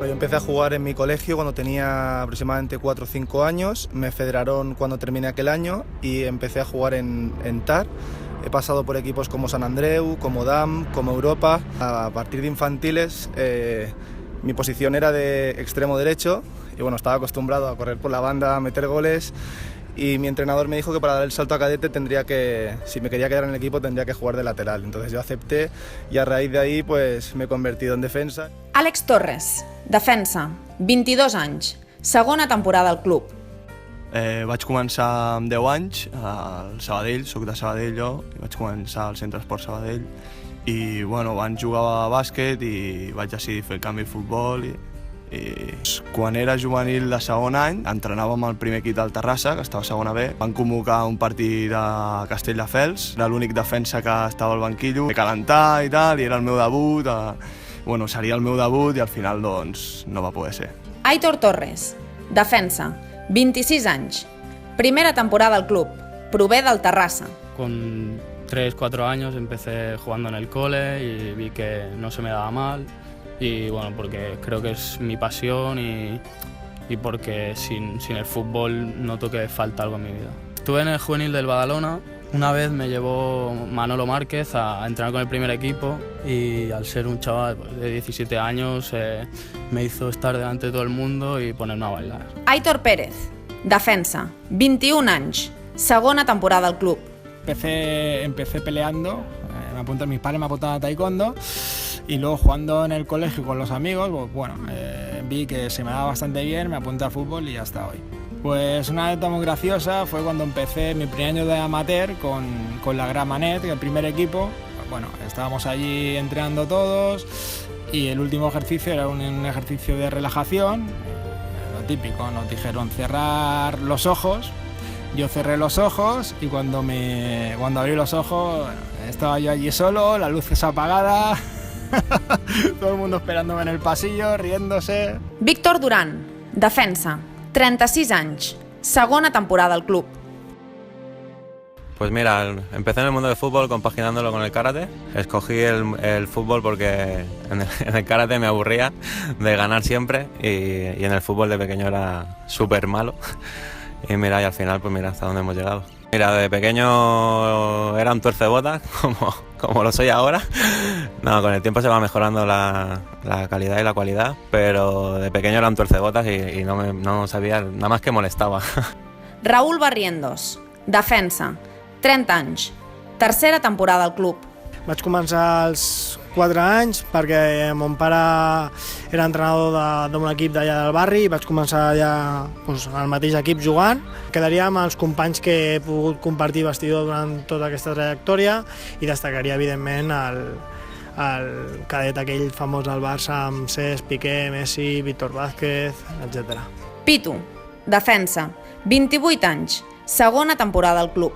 Yo empecé a jugar en mi colegio cuando tenía aproximadamente 4 o 5 años, me federaron cuando terminé aquel año y empecé a jugar en TAR. He pasado por equipos como Sant Andreu, como DAM, como Europa. A partir de infantiles mi posición era de extremo derecho y bueno, estaba acostumbrado a correr por la banda, a meter goles. Y mi entrenador me dijo que para dar el salto a cadete si me quería quedar en el equipo tendría que jugar de lateral. Entonces yo acepté y a raíz de ahí pues me he convertido en defensa. Àlex Torres, defensa, 22 anys, segona temporada al club. Vaig començar amb 10 anys al Sabadell, soc de Sabadell jo, i vaig començar al Centre Esport Sabadell i bueno, abans jugava a bàsquet i vaig decidir fer el canvi a futbol i quan era juvenil de segon any entrenàvem al primer equip del Terrassa, que estava a segona B. Van convocar un partit a Castelldefels, era l'únic defensa que estava al banquillo, de calentar i tal, i era el meu debut, bueno, seria el meu debut i al final doncs no va poder ser. Aitor Torres, defensa, 26 anys, primera temporada al club, prové del Terrassa. Con 3-4 años empecé jugando en el cole y vi que no se me daba mal. Y bueno, porque creo que es mi pasión y porque sin el fútbol noto que falta algo en mi vida. Estuve en el juvenil del Badalona, una vez me llevó Manolo Márquez a entrenar con el primer equipo y al ser un chaval de 17 años me hizo estar delante de todo el mundo y ponerme a bailar. Aitor Pérez, defensa, 21 anys, segona temporada al club. Empecé peleando, mis padres me apuntaban a taekwondo y luego jugando en el colegio con los amigos, pues, bueno, vi que se me daba bastante bien, me apunté a fútbol y hasta hoy. Pues una anécdota muy graciosa fue cuando empecé mi primer año de amateur con la Gran Manet, el primer equipo. Bueno, estábamos allí entrenando todos y el último ejercicio era un ejercicio de relajación, lo típico, nos dijeron cerrar los ojos. Yo cerré los ojos y cuando abrí los ojos estaba yo allí solo, la luz apagada, todo el mundo esperándome en el pasillo, riéndose. Víctor Durán, defensa, 36 anys, segona temporada al club. Pues mira, empecé en el mundo del fútbol compaginándolo con el karate. Escogí el fútbol porque en el karate me aburría de ganar siempre y en el fútbol de pequeño era súper malo. Y mira, y al final, pues mira hasta dónde hemos llegado. Mira, de pequeño era un tuercebotas, como lo soy ahora. No, con el tiempo se va mejorando la calidad y la cualidad, pero de pequeño era un tuercebotas y no sabía, nada más que molestaba. Raúl Barrientos, defensa, 30 anys, tercera temporada al club. Vaig començar als 4 anys perquè mon pare era entrenador d'un equip d'allà del barri i vaig començar allà al mateix equip jugant. Quedaria amb els companys que he pogut compartir vestidor durant tota aquesta trajectòria i destacaria evidentment el cadet aquell famós del Barça amb Cesc, Piqué, Messi, Víctor Vázquez, etc. Pitu, defensa, 28 anys, segona temporada al club.